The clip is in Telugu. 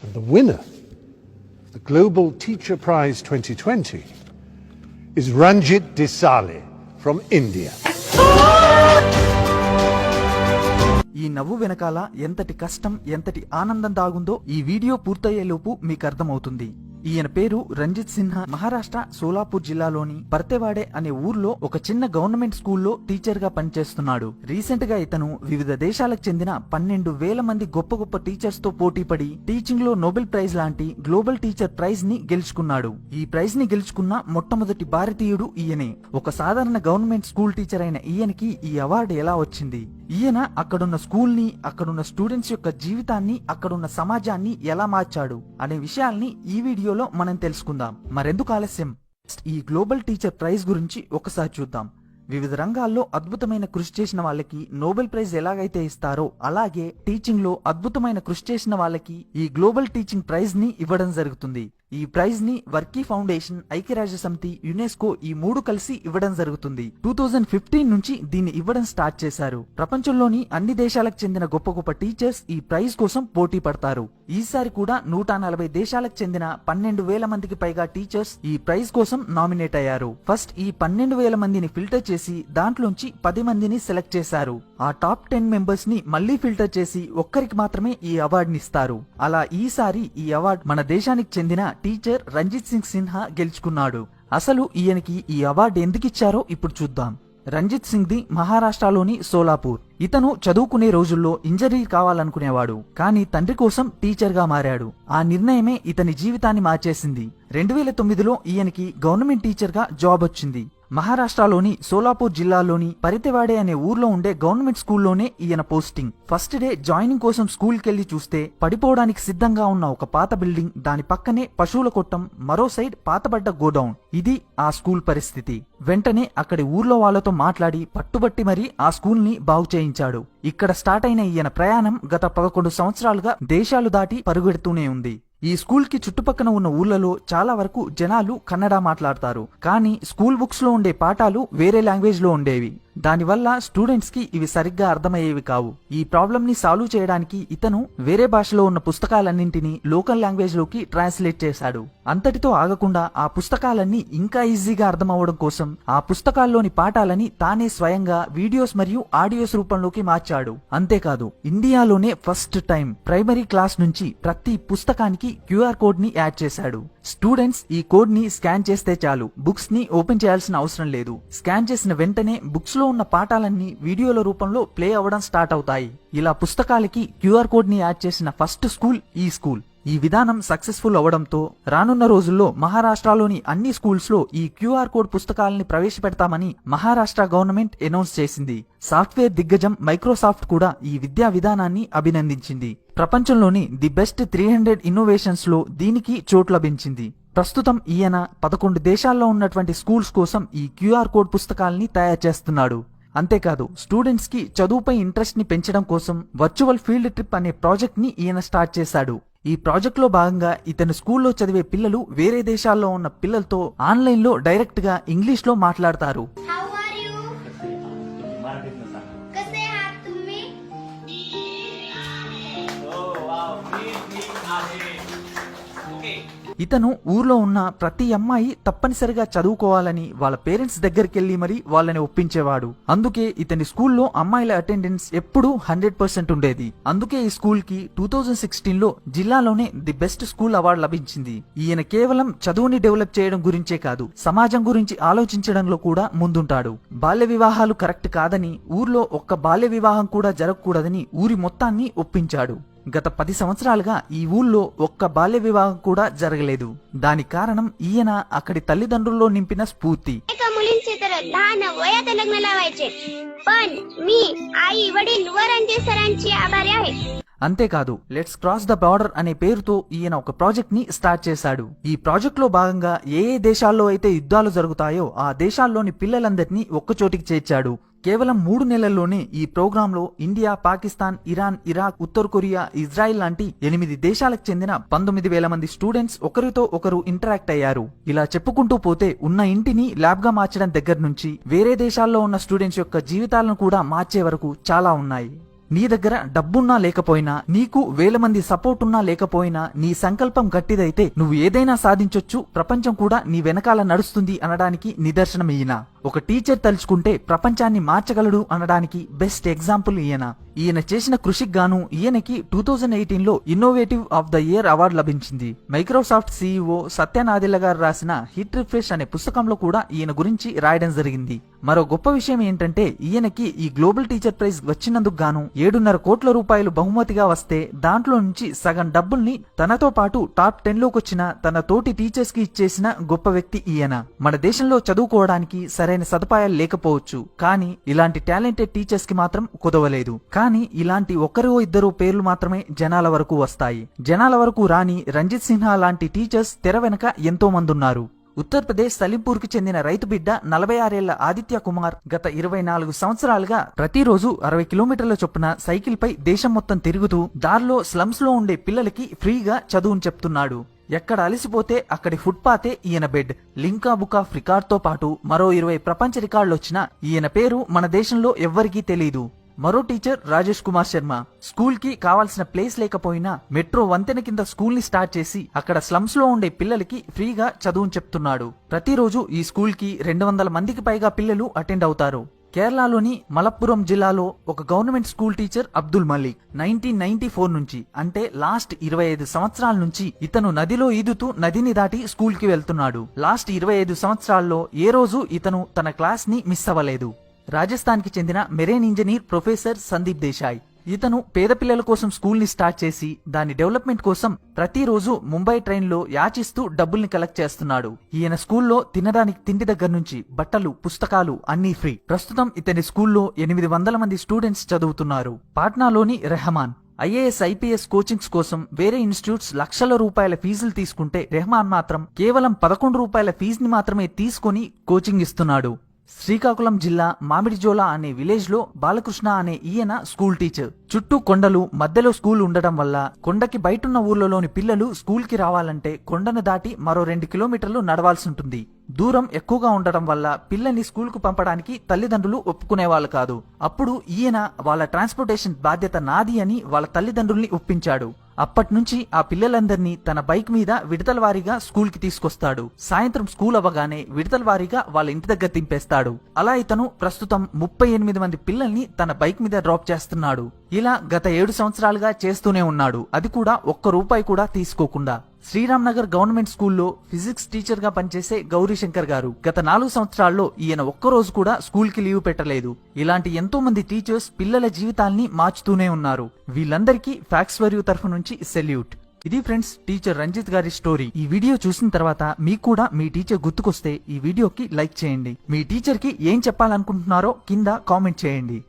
And the winner of the Global Teacher Prize 2020 is Ranjit Desale from India. ఈ నవ్వు వెనకాల ఎంతటి కష్టం ఎంతటి ఆనందం దాగుందో ఈ వీడియో పూర్తయ్యేలోపు మీకు అర్థమవుతుంది. ఈయన పేరు రంజిత్ సిన్హా. మహారాష్ట్ర సోలాపూర్ జిల్లాలోని పర్తెవాడే అనే ఊర్లో ఒక చిన్న గవర్నమెంట్ స్కూల్లో టీచర్ గా పనిచేస్తున్నాడు. రీసెంట్ గా ఇతను వివిధ దేశాలకు చెందిన 12,000 మంది గొప్ప గొప్ప టీచర్స్ తో పోటీపడి టీచింగ్ లో నోబెల్ ప్రైజ్ లాంటి గ్లోబల్ టీచర్ ప్రైజ్ ని గెలుచుకున్నాడు. ఈ ప్రైజ్ ని గెలుచుకున్న మొట్టమొదటి భారతీయుడు ఈయనే. ఒక సాధారణ గవర్నమెంట్ స్కూల్ టీచర్ అయిన ఈయనకి ఈ అవార్డు ఎలా వచ్చింది, ఈయన అక్కడున్న స్కూల్ ని, అక్కడున్న స్టూడెంట్స్ యొక్క జీవితాన్ని, అక్కడున్న సమాజాన్ని ఎలా మార్చాడు అనే విషయాల్ని ఈ వీడియోలో మనం తెలుసుకుందాం. మరెందుకు ఆలస్యం, ఈ గ్లోబల్ టీచర్ ప్రైజ్ గురించి ఒకసారి చూద్దాం. వివిధ రంగాల్లో అద్భుతమైన కృషి చేసిన వాళ్ళకి నోబెల్ ప్రైజ్ ఎలాగైతే ఇస్తారో అలాగే టీచింగ్ లో అద్భుతమైన కృషి చేసిన వాళ్ళకి ఈ గ్లోబల్ టీచింగ్ ప్రైజ్ ని ఇవ్వడం జరుగుతుంది. ఈ ప్రైజ్ ని వర్కీ ఫౌండేషన్, ఐక్యరాజ్య సమితి, యునెస్కో ఈ మూడు కలిసి ఇవ్వడం జరుగుతుంది. 2015 నుంచి దీన్ని ఇవ్వడం స్టార్ట్ చేశారు. ప్రపంచంలోని అన్ని దేశాలకు చెందిన గొప్ప గొప్ప టీచర్స్ ఈ ప్రైజ్ కోసం పోటీ పడతారు. ఈసారి కూడా 140 దేశాలకు చెందిన 12,000 మందికి పైగా టీచర్స్ ఈ ప్రైజ్ కోసం నామినేట్ అయ్యారు. ఫస్ట్ ఈ 12,000 మందిని ఫిల్టర్ చేసి దాంట్లోంచి 10 మందిని సెలెక్ట్ చేశారు. ఆ టాప్ 10 మెంబర్స్ ని మళ్లీ ఫిల్టర్ చేసి ఒక్కరికి మాత్రమే ఈ అవార్డుని ఇస్తారు. అలా ఈసారి ఈ అవార్డు మన దేశానికి చెందిన టీచర్ రంజిత్ సింగ్ సిన్హా గెలుచుకున్నాడు. అసలు ఈయనకి ఈ అవార్డు ఎందుకిచ్చారో ఇప్పుడు చూద్దాం. రంజిత్ సింగ్ ది మహారాష్ట్రలోని సోలాపూర్. ఇతను చదువుకునే రోజుల్లో ఇంజనీర్ కావాలనుకునేవాడు, కానీ తండ్రి కోసం టీచర్ గా మారాడు. ఆ నిర్ణయమే ఇతని జీవితాన్ని మార్చేసింది. 2009లో ఈయనకి గవర్నమెంట్ టీచర్ గా జాబ్ వచ్చింది. మహారాష్ట్రలోని సోలాపూర్ జిల్లాలోని పరితెవాడే అనే ఊర్లో ఉండే గవర్నమెంట్ స్కూల్లోనే ఈయన పోస్టింగ్. ఫస్ట్ డే జాయినింగ్ కోసం స్కూల్ కెళ్లి చూస్తే పడిపోవడానికి సిద్ధంగా ఉన్న ఒక పాత బిల్డింగ్, దాని పక్కనే పశువుల కొట్టం, మరో సైడ్ పాతబడ్డ గోడౌన్. ఇది ఆ స్కూల్ పరిస్థితి. వెంటనే అక్కడి ఊర్లో వాళ్లతో మాట్లాడి పట్టుబట్టి మరీ ఆ స్కూల్ ని బాగు చేయించాడు. ఇక్కడ స్టార్ట్ అయిన ఈయన ప్రయాణం గత 11 సంవత్సరాలుగా దేశాలు దాటి పరుగెడుతూనే ఉంది. ఈ స్కూల్ కి చుట్టుపక్కన ఉన్న ఊర్లలో చాలా వరకు జనాలు కన్నడ మాట్లాడతారు, కానీ స్కూల్ బుక్స్ లో ఉండే పాఠాలు వేరే లాంగ్వేజ్ లో ఉండేవి. దానివల్ల స్టూడెంట్స్ కి ఇవి సరిగ్గా అర్థమయ్యేవి కావు. ఈ ప్రాబ్లం ని సాల్వ్ చేయడానికి ఇతను వేరే భాషలో ఉన్న పుస్తకాలన్నింటినీ లోకల్ లాంగ్వేజ్ లోకి ట్రాన్స్లేట్ చేశాడు. అంతటితో ఆగకుండా ఆ పుస్తకాలన్నీ ఇంకా ఈజీగా అర్థం అవ్వడం కోసం ఆ పుస్తకాల్లోని పాఠాలని తానే స్వయంగా వీడియోస్ మరియు ఆడియోస్ రూపంలోకి మార్చాడు. అంతేకాదు, ఇండియాలోనే ఫస్ట్ టైం ప్రైమరీ క్లాస్ నుంచి ప్రతి పుస్తకానికి క్యూఆర్ కోడ్ ని యాడ్ చేశాడు. స్టూడెంట్స్ ఈ కోడ్ ని స్కాన్ చేస్తే చాలు, బుక్స్ ని ఓపెన్ చేయాల్సిన అవసరం లేదు. స్కాన్ చేసిన వెంటనే బుక్స్ లో ఉన్న పాఠాలన్నీ వీడియోల రూపంలో ప్లే అవ్వడం స్టార్ట్ అవుతాయి. ఇలా పుస్తకాలకి క్యూఆర్ కోడ్ ని యాడ్ చేసిన ఫస్ట్ స్కూల్ ఈ స్కూల్. ఈ విధానం సక్సెస్ఫుల్ అవడంతో రానున్న రోజుల్లో మహారాష్ట్రలోని అన్ని స్కూల్స్ లో ఈ క్యూఆర్ కోడ్ పుస్తకాలని ప్రవేశపెడతామని మహారాష్ట్ర గవర్నమెంట్ అనౌన్స్ చేసింది. సాఫ్ట్వేర్ దిగ్గజం మైక్రోసాఫ్ట్ కూడా ఈ విద్యా విధానాన్ని అభినందించింది. ప్రపంచంలోని ది బెస్ట్ 300 ఇన్నోవేషన్స్ లో దీనికి చోటు లభించింది. ప్రస్తుతం ఈయన 11 దేశాల్లో ఉన్నటువంటి స్కూల్స్ కోసం ఈ క్యూఆర్ కోడ్ పుస్తకాలని తయారు చేస్తున్నాడు. అంతేకాదు, స్టూడెంట్స్ కి చదువుపై ఇంట్రెస్ట్ ని పెంచడం కోసం వర్చువల్ ఫీల్డ్ ట్రిప్ అనే ప్రాజెక్ట్ ని ఈయన స్టార్ట్ చేశాడు. ఈ ప్రాజెక్ట్ లో భాగంగా ఇతను స్కూల్లో చదివే పిల్లలు వేరే దేశాల్లో ఉన్న పిల్లలతో ఆన్లైన్ లో డైరెక్ట్ గా ఇంగ్లీష్ లో మాట్లాడతారు. ఇతను ఊర్లో ఉన్న ప్రతి అమ్మాయి తప్పనిసరిగా చదువుకోవాలని వాళ్ళ పేరెంట్స్ దగ్గరికి మరీ వాళ్ళని ఒప్పించేవాడు. అందుకే ఇతని స్కూల్లో అమ్మాయిల అటెండెన్స్ ఎప్పుడూ 100% ఉండేది. అందుకే ఈ స్కూల్ కి 2016లో జిల్లాలోనే ది బెస్ట్ స్కూల్ అవార్డు లభించింది. ఈయన కేవలం చదువుని డెవలప్ చేయడం గురించే కాదు, సమాజం గురించి ఆలోచించడంలో కూడా ముందుంటాడు. బాల్య వివాహాలు కరెక్ట్ కాదని, ఊర్లో ఒక్క బాల్య వివాహం కూడా జరగకూడదని ఊరి మొత్తాన్ని ఒప్పించాడు. గత 10 సంవత్సరాలుగా ఈ ఊళ్ళో ఒక్క బాల్య వివాహం కూడా జరగలేదు. దానికి కారణం ఈయన అక్కడి తల్లిదండ్రుల్లో నింపిన స్ఫూర్తి. मुलींचे तर लहान वयात लग्न लावायचे, पण मी आई वडील व रणजित सरांची आभारी आहे. అంతేకాదు, లెట్స్ క్రాస్ ద బార్డర్ అనే పేరుతో ఈయన ఒక ప్రాజెక్ట్ ని స్టార్ట్ చేశాడు. ఈ ప్రాజెక్ట్ లో భాగంగా ఏ దేశాల్లో అయితే యుద్ధాలు జరుగుతాయో ఆ దేశాల్లోని పిల్లలందరినీ ఒక్కచోటికి చేర్చాడు. కేవలం 3 నెలల్లోనే ఈ ప్రోగ్రామ్ లో ఇండియా, పాకిస్తాన్, ఇరాన్, ఇరాక్, ఉత్తర కొరియా, ఇజ్రాయిల్ లాంటి 8 దేశాలకు చెందిన 19,000 మంది స్టూడెంట్స్ ఒకరితో ఒకరు ఇంటరాక్ట్ అయ్యారు. ఇలా చెప్పుకుంటూ పోతే ఉన్న ఇంటిని ల్యాబ్ గా మార్చడం దగ్గర నుంచి వేరే దేశాల్లో ఉన్న స్టూడెంట్స్ యొక్క జీవితాలను కూడా మార్చే వరకు చాలా ఉన్నాయి. నీ దగ్గర డబ్బున్నా లేకపోయినా, నీకు వేల మంది సపోర్ట్ ఉన్నా లేకపోయినా, నీ సంకల్పం గట్టిదైతే నువ్వు ఏదైనా సాధించొచ్చు, ప్రపంచం కూడా నీ వెనకాల నడుస్తుంది అనడానికి నిదర్శనం ఈయన. ఒక టీచర్ తలుచుకుంటే ప్రపంచాన్ని మార్చగలడు అనడానికి బెస్ట్ ఎగ్జాంపుల్ ఈయన. ఈయన చేసిన కృషికి గాను ఈయనకి 2018లో innovative of the year award లభించింది. మైక్రోసాఫ్ట్ సీఈఓ సత్య నాదెల్ల గారు రాసిన హిట్ రిఫ్రెష్ అనే పుస్తకంలో కూడా ఈయన గురించి రాయడం జరిగింది. మరో గొప్ప విషయం ఏంటంటే ఈయనకి ఈ గ్లోబల్ టీచర్ ప్రైజ్ వచ్చినందుకు గాను 7.5 కోట్ల రూపాయలు బహుమతిగా వస్తే దాంట్లో నుంచి సగం డబ్బుల్ని తనతో పాటు టాప్ 10లోకి వచ్చిన తన తోటి టీచర్స్ కి ఇచ్చేసిన గొప్ప వ్యక్తి ఈయన. మన దేశంలో చదువుకోవడానికి సరైన సదుపాయాలు లేకపోవచ్చు, కానీ ఇలాంటి టాలెంటెడ్ టీచర్స్ కి మాత్రం కుదవలేదు. కానీ ఇలాంటి ఒకరో ఇద్దరు పేర్లు మాత్రమే జనాల వరకు వస్తాయి. జనాల వరకు రాని రంజిత్ సిన్హా లాంటి టీచర్స్ తెర వెనక ఎంతో మంది ఉన్నారు. ఉత్తరప్రదేశ్ సలీంపూర్ కి చెందిన రైతు బిడ్డ 46 ఏళ్ల ఆదిత్య కుమార్ గత 24 సంవత్సరాలుగా ప్రతిరోజు 60 కిలోమీటర్ల చొప్పున సైకిల్ పై దేశం మొత్తం తిరుగుతూ దారిలో స్లమ్స్ లో ఉండే పిల్లలకి ఫ్రీగా చదువును చెప్తున్నాడు. ఎక్కడ అలసిపోతే అక్కడి ఫుట్పాతే ఈయన bed. Limca book of record తో పాటు మరో 20 ప్రపంచ రికార్డులొచ్చినా ఈయన పేరు మన దేశంలో ఎవ్వరికీ తెలీదు. మరో టీచర్ రాజేష్ కుమార్ శర్మ స్కూల్ కి కావాల్సిన ప్లేస్ లేకపోయినా మెట్రో వంతెన కింద స్కూల్ ని స్టార్ట్ చేసి అక్కడ స్లమ్స్ లో ఉండే పిల్లలకి ఫ్రీగా చదువును చెప్తున్నాడు. ప్రతిరోజు ఈ స్కూల్ కి 200 మందికి పైగా పిల్లలు అటెండ్ అవుతారు. కేరళలోని మలప్పురం జిల్లాలో ఒక government school teacher Abdul Malik 1994 నుంచి అంటే లాస్ట్ 25 సంవత్సరాల నుంచి ఇతను నదిలో ఈదుతూ నదిని దాటి స్కూల్ కి వెళ్తున్నాడు. లాస్ట్ 25 సంవత్సరాల్లో ఏ రోజు ఇతను తన క్లాస్ ని మిస్ అవ్వలేదు. రాజస్థాన్ కి చెందిన marine engineer professor Sandeep Desai. ఇతను పేద పిల్లల కోసం స్కూల్ ని స్టార్ట్ చేసి దాని డెవలప్మెంట్ కోసం ప్రతిరోజు ముంబై ట్రైన్ లో యాచిస్తూ డబ్బుల్ని కలెక్ట్ చేస్తున్నాడు. ఈయన స్కూల్లో తినడానికి తిండి దగ్గర నుంచి బట్టలు, పుస్తకాలు అన్నీ ఫ్రీ. ప్రస్తుతం ఇతని స్కూల్లో 800 మంది స్టూడెంట్స్ చదువుతున్నారు. పాట్నాలోని రెహమాన్ ఐఏఎస్ ఐపీఎస్ కోచింగ్స్ కోసం వేరే ఇన్స్టిట్యూట్స్ లక్షల రూపాయల ఫీజులు తీసుకుంటే రెహమాన్ మాత్రం కేవలం 11 రూపాయల ఫీజుని మాత్రమే తీసుకొని కోచింగ్ ఇస్తున్నాడు. శ్రీకాకుళం జిల్లా మామిడిజోలా అనే విలేజ్ లో బాలకృష్ణ అనే ఈయన స్కూల్ టీచర్. చుట్టూ కొండలు, మధ్యలో స్కూల్ ఉండడం వల్ల కొండకి బయటున్న ఊర్లలోని పిల్లలు స్కూల్ కి రావాలంటే కొండను దాటి మరో 2 కిలోమీటర్లు నడవాల్సి ఉంటుంది. దూరం ఎక్కువగా ఉండడం వల్ల పిల్లల్ని స్కూల్ కు పంపడానికి తల్లిదండ్రులు ఒప్పుకునేవాళ్ళు కాదు. అప్పుడు ఈయన వాళ్ళ ట్రాన్స్పోర్టేషన్ బాధ్యత నాది అని వాళ్ళ తల్లిదండ్రుల్ని ఒప్పించాడు. అప్పట్నుంచి ఆ పిల్లలందరినీ తన బైక్ మీద విడతల వారీగా స్కూల్ కి తీసుకొస్తాడు. సాయంత్రం స్కూల్ అవ్వగానే విడతల వారీగా వాళ్ళ ఇంటి దగ్గర దింపేస్తాడు. అలా ఇతను ప్రస్తుతం 38 మంది పిల్లల్ని తన బైక్ మీద డ్రాప్ చేస్తున్నాడు. ఇలా గత 7 సంవత్సరాలుగా చేస్తూనే ఉన్నాడు. అది కూడా ₹1 కూడా తీసుకోకుండా. శ్రీరామ్ నగర్ గవర్నమెంట్ స్కూల్లో ఫిజిక్స్ టీచర్ గా పనిచేసే గౌరీశంకర్ గారు గత 4 సంవత్సరాల్లో ఈయన ఒక్కరోజు కూడా స్కూల్ కి లీవ్ పెట్టలేదు. ఇలాంటి ఎంతో మంది టీచర్స్ పిల్లల జీవితాల్ని మార్చుతూనే ఉన్నారు. వీళ్ళందరికీ ఫ్యాక్స్ ఫర్ యూ తరఫు నుంచి సెల్యూట్. ఇది ఫ్రెండ్స్ టీచర్ రంజిత్ గారి స్టోరీ. ఈ వీడియో చూసిన తర్వాత మీకు కూడా మీ టీచర్ గుర్తుకొస్తే ఈ వీడియోకి లైక్ చేయండి. మీ టీచర్ కి ఏం చెప్పాలనుకుంటున్నారో కింద కామెంట్ చేయండి.